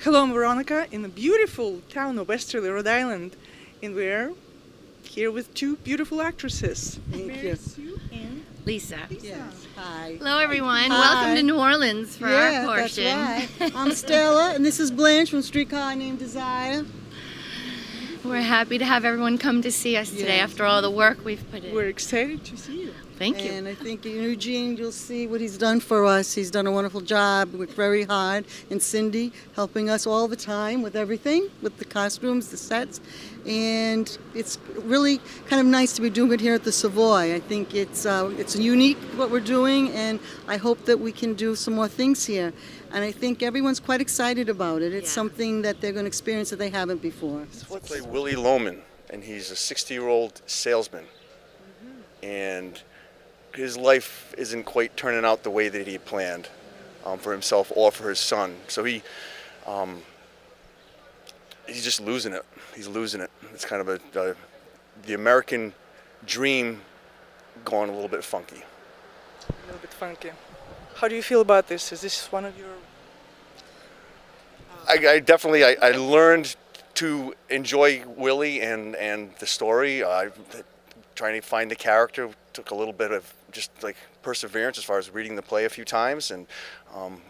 Hello, I'm Veronica in the beautiful town of Westerly, Rhode Island, and we're here with two beautiful actresses. Thank Mary you. Sue and Lisa. Lisa. Yes. Hi. Hello, everyone. Hi. Welcome to New Orleans for Yeah, our portion. that's right. I'm Stella, and this is Blanche from Streetcar Named Desire. We're happy to have everyone come to see us today Yes. after all the work we've put in. We're excited to see you. Thank you. And I think Eugene, you'll see what he's done for us. He's done a wonderful job, worked very hard. And Cindy helping us all the time with everything, with the costumes, the sets. And it's really kind of nice to be doing it here at the Savoy. I think it's unique what we're doing, and I hope that we can do some more things here. And I think everyone's quite excited about it. It's Yeah. something that they're going to experience that they haven't before. I play Willie Loman, and he's a 60-year-old salesman. And his life isn't quite turning out the way that he planned for himself or for his son. So he's just losing it. He's losing it. It's kind of the American dream going a little bit funky. A little bit funky. How do you feel about this? Is this one of your... I definitely learned to enjoy Willie and the story. Trying to find the character took a little bit of just like perseverance as far as reading the play a few times, and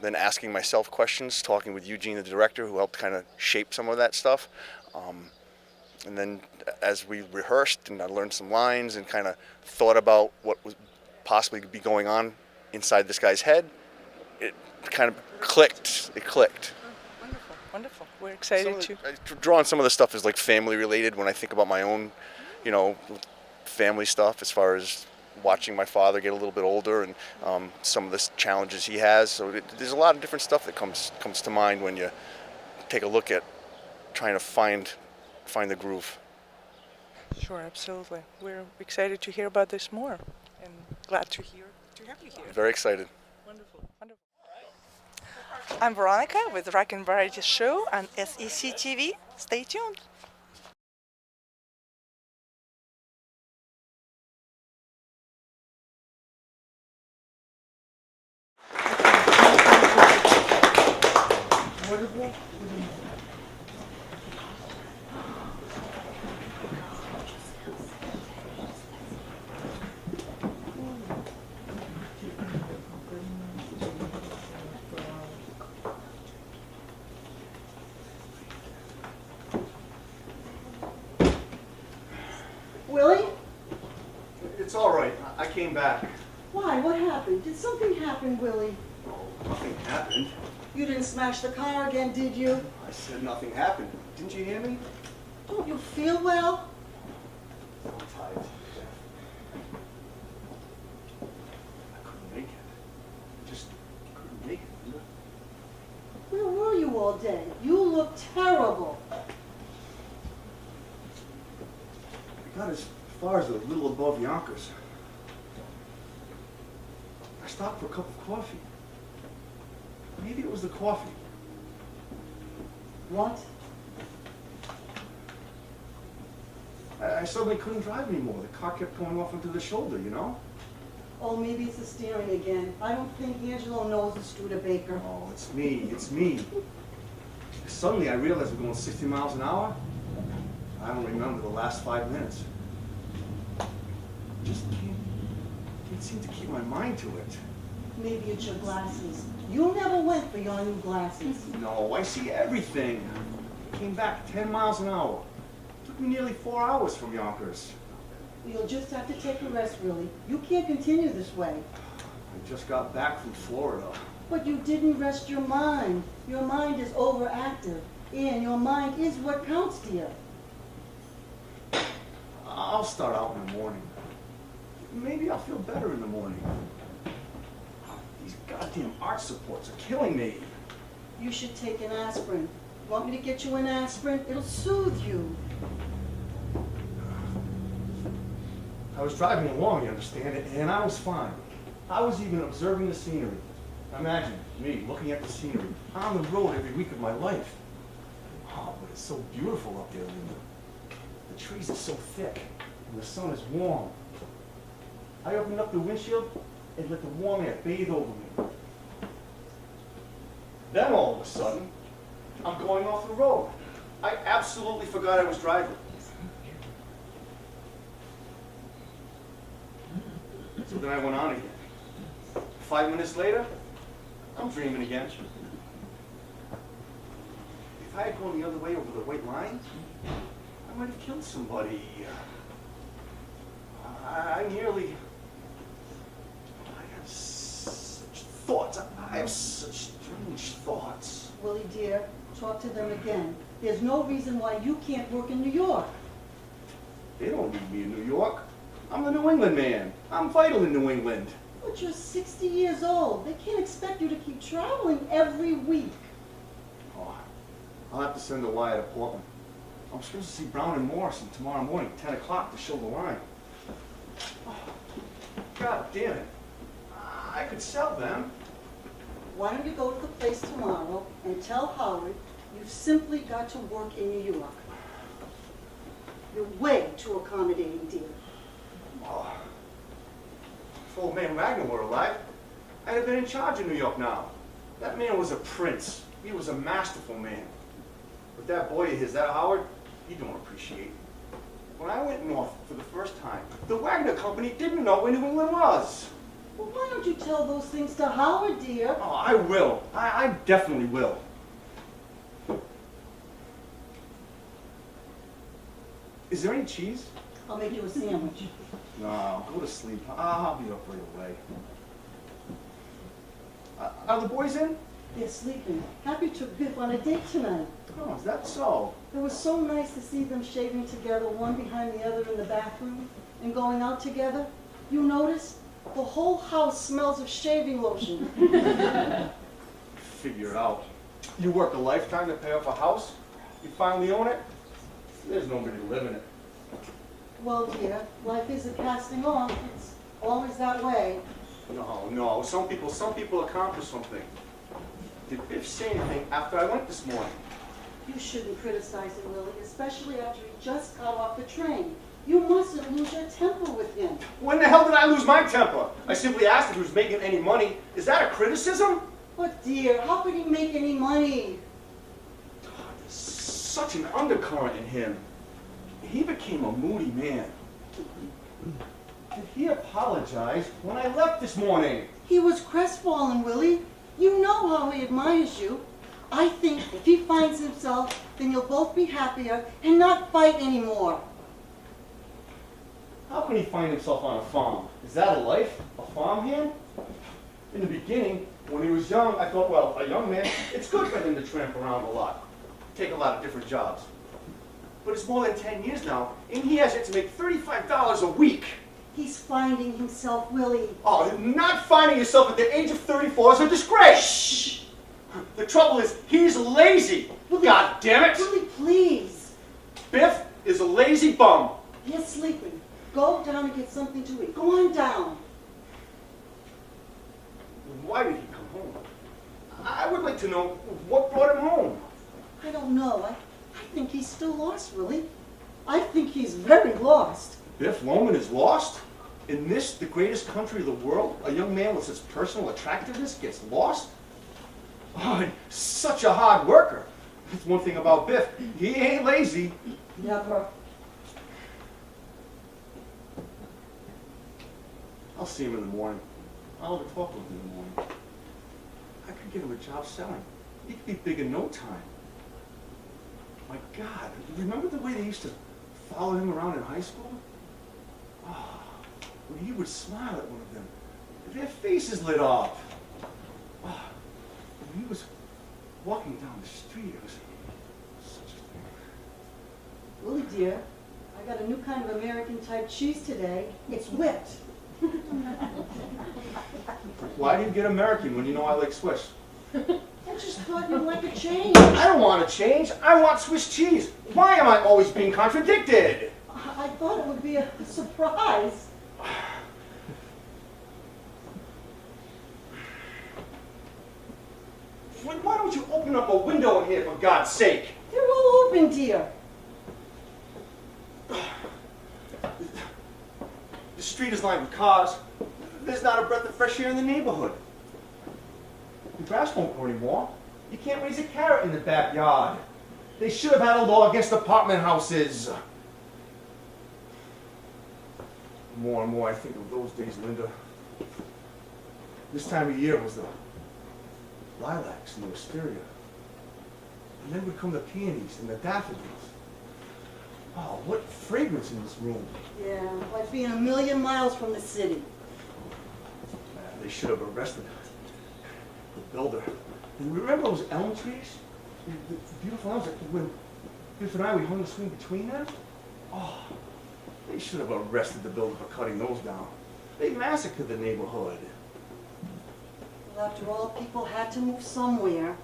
then asking myself questions, talking with Eugene, the director, who helped kind of shape some of that stuff. And then as we rehearsed and I learned some lines and kind of thought about what would possibly be going on inside this guy's head, it kind of clicked. It clicked. Wonderful, wonderful. We're excited to... Drawing some of the stuff is like family related when I think about my own, family stuff, as far as watching my father get a little bit older and some of the challenges he has. So there's a lot of different stuff that comes to mind when you take a look at trying to find the groove. Sure, absolutely. We're excited to hear about this more, and glad to have you here. Very excited. Wonderful, wonderful. I'm Veronica with Rock and Variety Show on SEC TV. Stay tuned. Willie? It's all right. I came back. Why? What happened? Did something happen, Willie? Nothing happened. You didn't smash the car again, did you? I said nothing happened. Didn't you hear me? Don't you feel well? I'm tired. I couldn't make it. I just couldn't make it. Linda. Where were you all day? You look terrible. I got as far as a little above Yonkers. I stopped for a cup of coffee. Maybe it was the coffee. What? I suddenly couldn't drive anymore. The car kept going off into the shoulder, you know? Oh, maybe it's the steering again. I don't think Angelo knows the Studebaker. Oh, it's me. It's me. Suddenly I realized we're going 60 miles an hour. I don't remember the last 5 minutes. Just can't seem to keep my mind to it. Maybe it's your glasses. You never went for your new glasses. No, I see everything. Came back 10 miles an hour. Took me nearly 4 hours from Yonkers. You'll just have to take a rest, Willie. You can't continue this way. I just got back from Florida. But you didn't rest your mind. Your mind is overactive. And your mind is what counts, dear. I'll start out in the morning. Maybe I'll feel better in the morning. These goddamn arch supports are killing me. You should take an aspirin. Want me to get you an aspirin? It'll soothe you. I was driving along, you understand, and I was fine. I was even observing the scenery. Imagine me looking at the scenery on the road every week of my life. Oh, but it's so beautiful up there, Linda. The trees are so thick, and the sun is warm. I opened up the windshield and let the warm air bathe over me. Then all of a sudden, I'm going off the road. I absolutely forgot I was driving. So then I went on again. 5 minutes later, I'm dreaming again. If I had gone the other way over the white line, I might have killed somebody. I nearly... I have such thoughts. I have such strange thoughts. Willie dear, talk to them again. There's no reason why you can't work in New York. They don't need me in New York. I'm the New England man. I'm vital in New England. But you're 60 years old. They can't expect you to keep traveling every week. Oh, I'll have to send a wire to Portland. I'm supposed to see Brown and Morrison tomorrow morning, 10 o'clock, to show the line. Oh, God damn it. I could sell them. Why don't you go to the place tomorrow and tell Howard you've simply got to work in New York. You're way too accommodating, dear. Oh, if old man Wagner were alive, I'd have been in charge of New York now. That man was a prince. He was a masterful man. But that boy of his, that Howard, he don't appreciate. When I went north for the first time, the Wagner Company didn't know where New England was. Well, why don't you tell those things to Howard, dear? Oh, I will. I definitely will. Is there any cheese? I'll make you a sandwich. No, go to sleep. I'll be up right away. Are the boys in? They're sleeping. Happy took Biff on a date tonight. Oh, is that so? It was so nice to see them shaving together, one behind the other in the bathroom, and going out together. You notice? The whole house smells of shaving lotion. Figure it out. You work a lifetime to pay off a house? You finally own it? There's nobody to live in it. Well, dear, life isn't casting off. It's always that way. No. Some people accomplish something. Did Biff say anything after I went this morning? You shouldn't criticize him, Willie, especially after he just got off the train. You mustn't lose your temper with him. When the hell did I lose my temper? I simply asked if he was making any money. Is that a criticism? But dear, how could he make any money? There's such an undercurrent in him. He became a moody man. Did he apologize when I left this morning? He was crestfallen, Willie. You know how he admires you. I think if he finds himself, then you'll both be happier and not fight anymore. How can he find himself on a farm? Is that a life? A farmhand? In the beginning, when he was young, I thought, well, a young man, it's good for him to tramp around a lot, take a lot of different jobs. But it's more than 10 years now, and he has yet to make $35 a week. He's finding himself, Willie. Oh, not finding yourself at the age of 34 is a disgrace. Shh. The trouble is, he's lazy. Willie, God damn it. Willie, please. Biff is a lazy bum. He's sleeping. Go down and get something to eat. Go on down. Why did he come home? I would like to know what brought him home. I don't know. I think he's still lost, Willie. I think he's very lost. Biff Loman is lost? In this, the greatest country of the world, a young man with such personal attractiveness gets lost? Oh, and such a hard worker. That's one thing about Biff. He ain't lazy. Never. I'll see him in the morning. I'll have a talk with him in the morning. I could get him a job selling. He could be big in no time. My God, remember the way they used to follow him around in high school? Oh, when he would smile at one of them, their faces lit up. Oh, when he was walking down the street, it was such a thing. Willie, dear, I got a new kind of American type cheese today. It's whipped. Why do you get American when you know I like Swiss? I just thought you'd like a change. I don't want to change. I want Swiss cheese. Why am I always being contradicted? I thought it would be a surprise. Why don't you open up a window in here, for God's sake? They're all open, dear. The street is lined with cars. There's not a breath of fresh air in the neighborhood. The grass won't grow anymore. You can't raise a carrot in the backyard. They should have had a law against apartment houses. More and more I think of those days, Linda. This time of year was the lilacs and the wisteria. And then would come the peonies and the daffodils. Oh, what fragrance in this room. Yeah, like being a million miles from the city. Man, they should have arrested the builder. And remember those elm trees? The beautiful elms that when Biff and I, we hung the swing between them? Oh, they should have arrested the builder for cutting those down. They massacred the neighborhood. Well, after all, people had to move somewhere.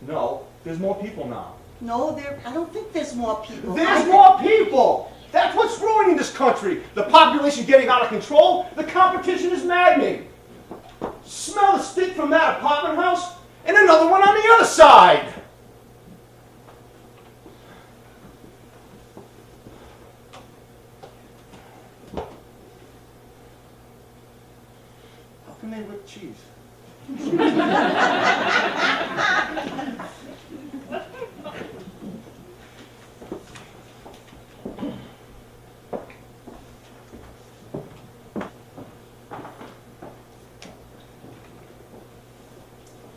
No, there's more people now. No, I don't think there's more people. There's more people! That's what's ruining this country. The population getting out of control. The competition is maddening. Smell the stink from that apartment house, and another one on the other side. How can they whip cheese?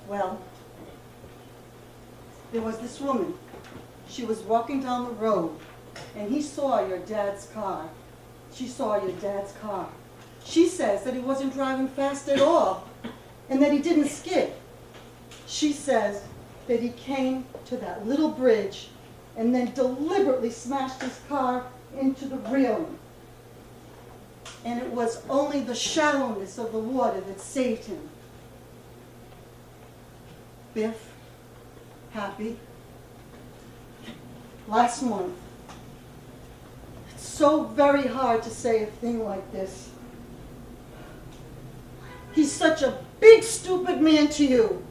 Well, there was this woman. She was walking down the road, and he saw your dad's car. She saw your dad's car. She says that he wasn't driving fast at all, and that he didn't skid. She says that he came to that little bridge and then deliberately smashed his car into the railing. And it was only the shallowness of the water that saved him. Biff, Happy, last month. It's so very hard to say a thing like this. He's such a big, stupid man to you.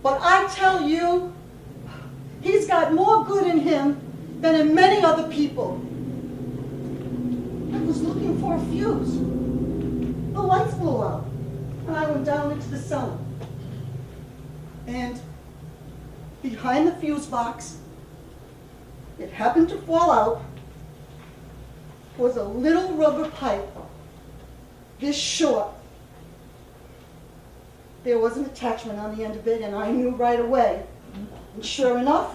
But I tell you, he's got more good in him than in many other people. I was looking for a fuse. The lights blew out, and I went down into the cellar. And behind the fuse box, it happened to fall out, was a little rubber pipe this short. There was an attachment on the end of it, and I knew right away. And sure enough,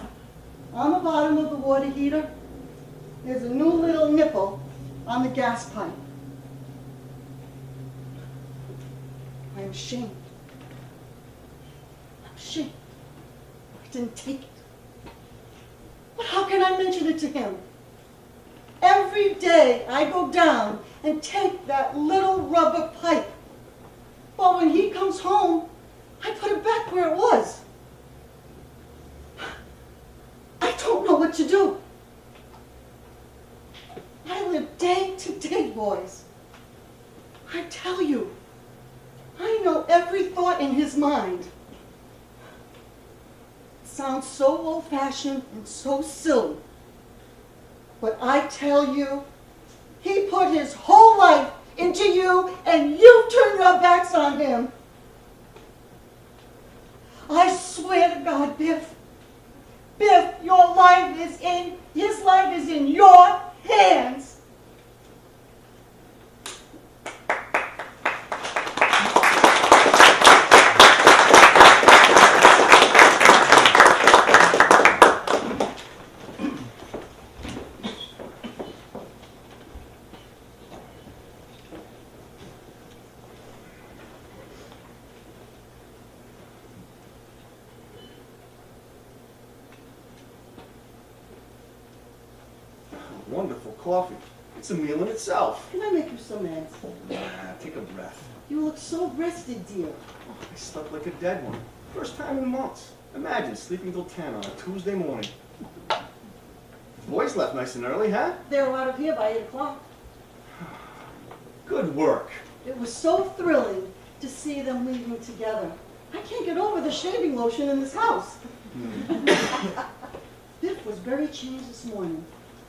on the bottom of the water heater, there's a new little nipple on the gas pipe. I'm ashamed. I'm ashamed. I didn't take it. But how can I mention it to him? Every day I go down and take that little rubber pipe. But when he comes home, I put it back where it was. I don't know what to do. I live day to day, boys. I tell you, I know every thought in his mind. It sounds so old-fashioned and so silly. But I tell you, he put his whole life into you, and you turn your backs on him. I swear to God, Biff, his life is in your hands. Wonderful coffee. It's a meal in itself. Can I make you some eggs? Take a breath. You look so rested, dear. I slept like a dead one. First time in months. Imagine sleeping till 10 on a Tuesday morning. The boys left nice and early, huh? They were out of here by 8 o'clock. Good work. It was so thrilling to see them leaving together. I can't get over the shaving lotion in this house. Biff was very changed this morning.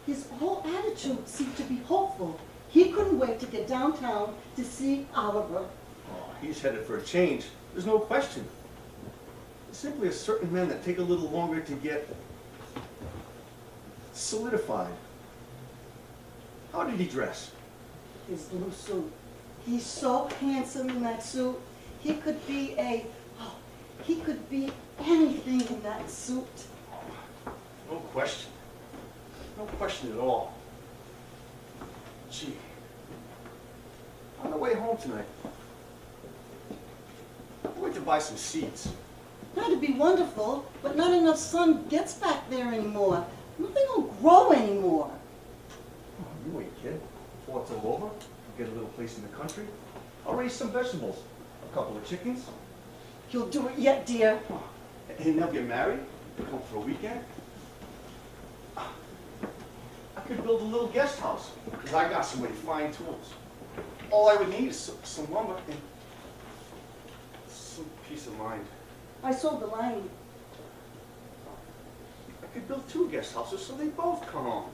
His whole attitude seemed to be hopeful. He couldn't wait to get downtown to see Oliver. Oh, he's headed for a change. There's no question. simply a certain men that take a little longer to get solidified. How did he dress? His blue suit. He's so handsome in that suit. He could be anything in that suit. No question. No question at all. Gee, on the way home tonight, I'm going to buy some seeds. That'd be wonderful, but not enough sun gets back there anymore. Nothing will grow anymore. Oh, you wait, kid. Before it's all over, I'll get a little place in the country. I'll raise some vegetables, a couple of chickens, You'll do it yet, dear. and they'll get married, come for a weekend. I could build a little guest house, because I got so many fine tools. All I would need is some lumber and some peace of mind. I sold the line. I could build 2 guest houses so they both come home.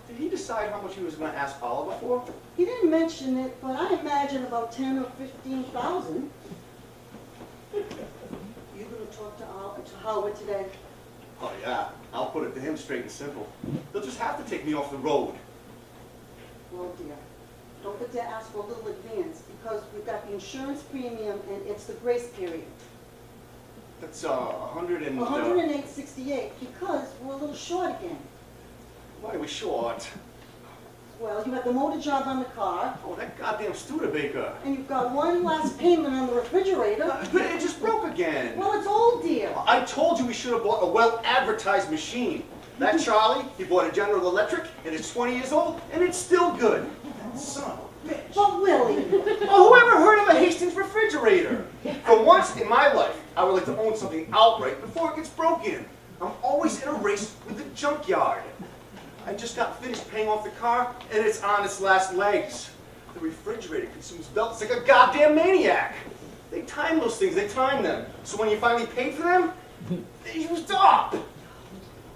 Did he decide how much he was going to ask Oliver for? He didn't mention it, but I imagine about 10 or 15,000. You gonna talk to Howard today? Oh yeah, I'll put it to him straight and simple. They'll just have to take me off the road. Well, dear, don't forget to ask for a little advance because we've got the insurance premium and it's the grace period. That's 100 and... 108.68 because we're a little short again. Why are we short? Well, you have the motor job on the car, Oh, that goddamn Studebaker. and you've got one last payment on the refrigerator. But it just broke again. Well, it's old, dear. I told you we should have bought a well-advertised machine. That Charlie, he bought a General Electric, and it's 20 years old, and it's still good. That son of a bitch. But Willie, Oh, whoever heard of a Hastings refrigerator? For once in my life, I would like to own something outright before it gets broken. I'm always in a race with the junkyard. I just got finished paying off the car, and it's on its last legs. The refrigerator consumes belts like a goddamn maniac. They time those things, they time them. So when you finally pay for them, they used up.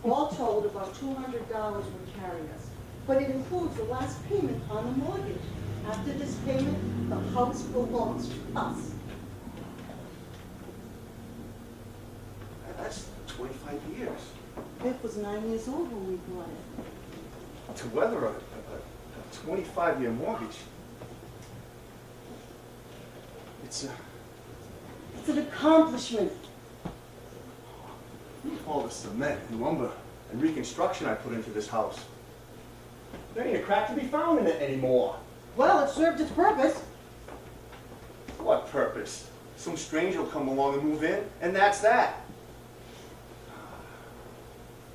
all told, about $200 would carry us. But it includes the last payment on the mortgage. After this payment, the house belongs to us. That's 25 years. Biff was 9 years old when we bought it. To weather a 25-year mortgage, it's It's an accomplishment. all the cement and lumber and reconstruction I put into this house. There ain't a crack to be found in it anymore. Well, it served its purpose. What purpose? Some stranger will come along and move in, and that's that.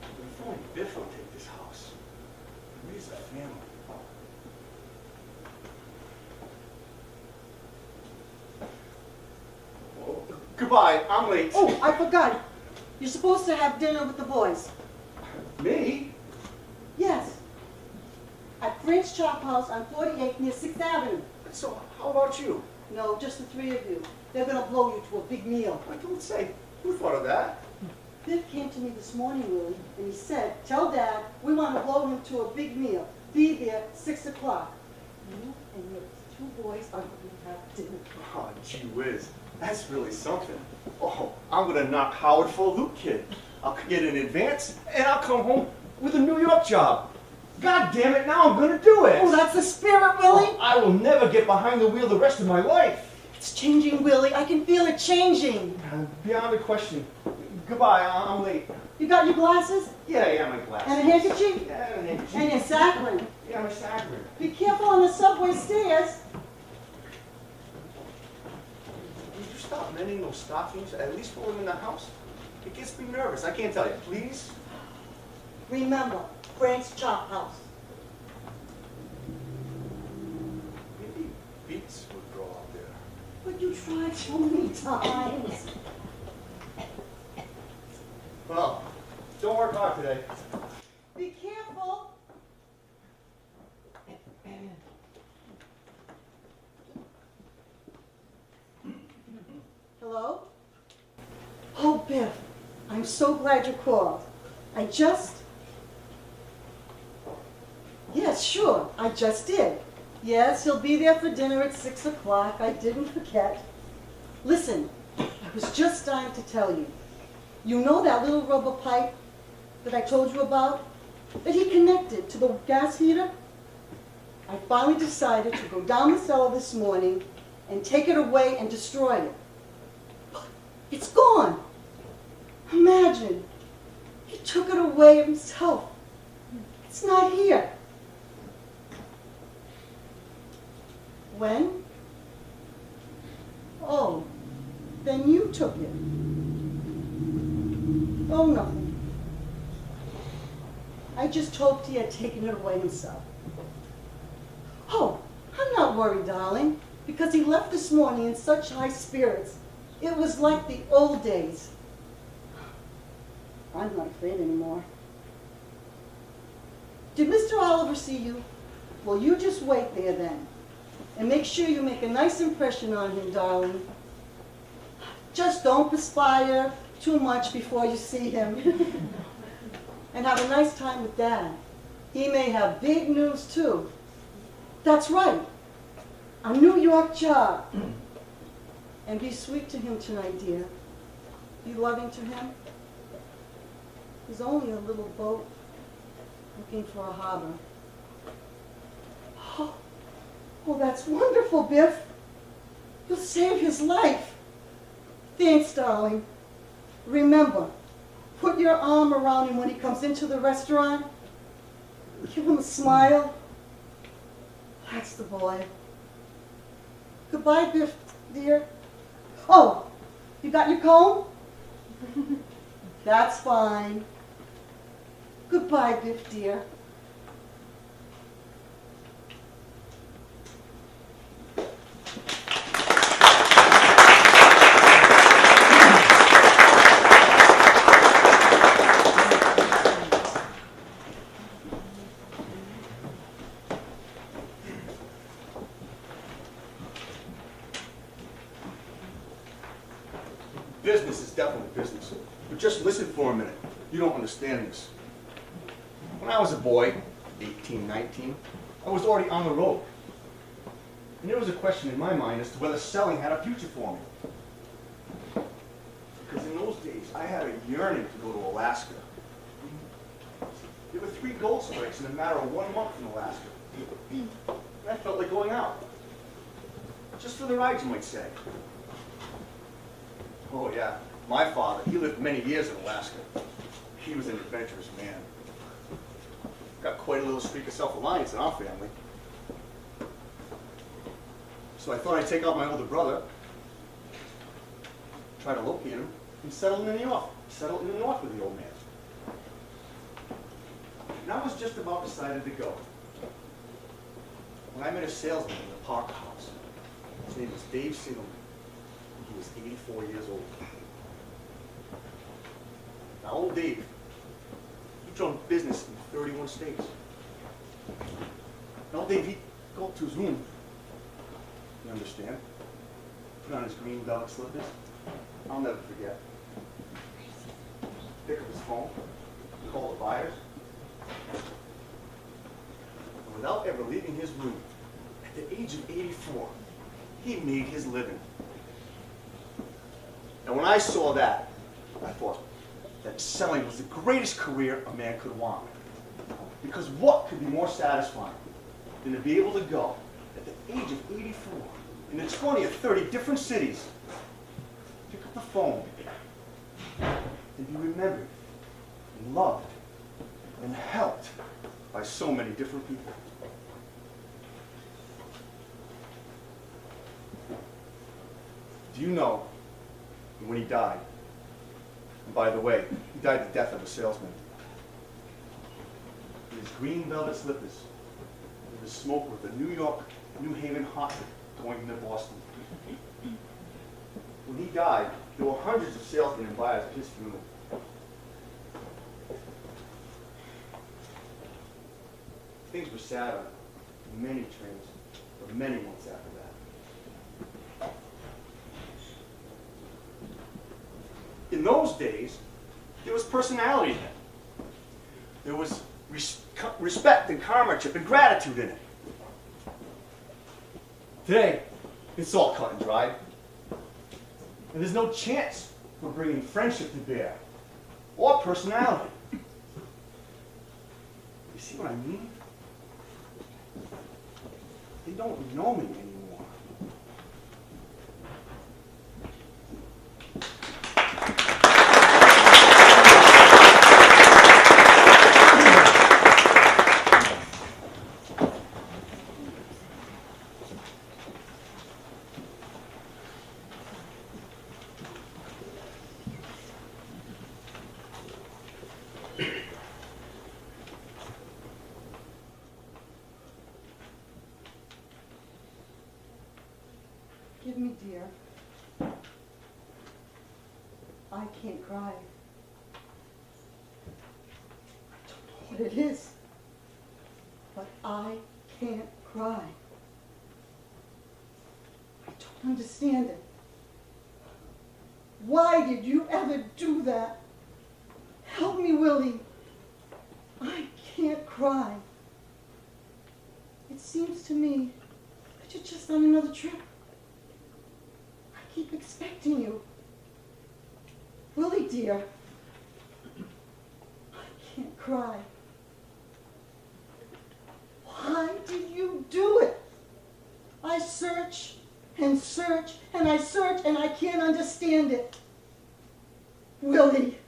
If only Biff will take this house. Raise a family. Oh, goodbye, I'm late. Oh, I forgot. You're supposed to have dinner with the boys. Me? Yes. At Frank's Chop House on 48 near 6th Avenue. So, how about you? No, just the 3 of you. They're gonna blow you to a big meal. I don't say. Who thought of that? Biff came to me this morning, Willie, and he said, tell Dad we want to blow him to a big meal. Be there 6 o'clock. You and your 2 boys are going to have dinner. Oh, gee whiz. That's really something. Oh, I'm gonna knock Howard for a loop, kid. I'll get an advance, and I'll come home with a New York job. God damn it, now I'm gonna do it! Oh, that's the spirit, Willie. Oh, I will never get behind the wheel the rest of my life. It's changing, Willie. I can feel it changing. Beyond a question. Goodbye, I'm late. You got your glasses? Yeah, my glasses. And a handkerchief? Yeah, and a handkerchief. And your saccharin. Yeah, my saccharin. Be careful on the subway stairs. Would you stop mending those stockings, at least for them in the house? It gets me nervous, I can't tell you. Please? Remember, Frank's Chop House. Maybe beets would grow out there. But you tried so many times. Well, don't work hard today. Be careful. Hello? Oh, Biff, I'm so glad you called. Yes, sure, I just did. Yes, he'll be there for dinner at 6 o'clock. I didn't forget. Listen, was just dying to tell you. You know that little rubber pipe that I told you about? That he connected to the gas heater? I finally decided to go down the cellar this morning and take it away and destroy it. It's gone. Imagine. He took it away himself. It's not here. When? Oh, then you took it. Oh, nothing. I just hoped he had taken it away himself. Oh, I'm not worried, darling, because he left this morning in such high spirits. It was like the old days. I'm not afraid anymore. Did Mr. Oliver see you? Well, you just wait there then. And make sure you make a nice impression on him, darling. Just don't perspire too much before you see him. And have a nice time with Dad. He may have big news, too. That's right. A New York job. And be sweet to him tonight, dear. Be loving to him. He's only a little boat looking for a harbor. Oh, that's wonderful, Biff. You'll save his life. Thanks, darling. Remember, put your arm around him when he comes into the restaurant. Give him a smile. That's the boy. Goodbye, Biff, dear. Oh, you got your comb? That's fine. Goodbye, Biff, dear. Business is definitely business. But just listen for a minute. You don't understand this. When I was a boy, 18, 19, I was already on the road. And there was a question in my mind as to whether selling had a future for me. Because in those days, I had a yearning to go to Alaska. There were 3 gold strikes in a matter of 1 month in Alaska. And I felt like going out. Just for the ride, you might say. Oh yeah, my father, he lived many years in Alaska. He was an adventurous man. Got quite a little streak of self-reliance in our family. So I thought I'd take out my older brother, try to locate him, and settle in the north. Settle in the north with the old man. And I was just about decided to go when I met a salesman in the Park House. His name was Dave Singelman. He was 84 years old. Now, old Dave, he drove business in 31 states. Now, old Dave, he'd go up to his room, you understand, put on his green velvet slippers. I'll never forget. Pick up his phone, call the buyers. And without ever leaving his room, at the age of 84, he made his living. And when I saw that, I thought that selling was the greatest career a man could want. Because what could be more satisfying than to be able to go at the age of 84 into 20 or 30 different cities, pick up the phone, and be remembered and loved and helped by so many different people. Do you know when he died? And by the way, he died the death of a salesman. In his green velvet slippers, with his smoke with the New York, New Haven hot going into Boston. When he died, there were hundreds of salesmen and buyers at his funeral. Things were sad on many trains for many months after that. In those days, there was personality in it. There was respect and comradeship and gratitude in it. Today, it's all cut and dried. And there's no chance for bringing friendship to bear, or personality. You see what I mean? They don't know me anymore. Give me, dear. I can't cry. I don't know what it is, but I can't cry. I don't understand it. Why did you ever do that? Help me, Willie. I can't cry. It seems to me that you're just on another trip. I keep expecting you. Willie, dear, I can't cry. Why did you do it? I search and search and I search and I can't understand it. Willie.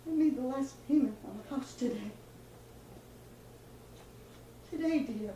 I made the last payment on the house today. Today, dear.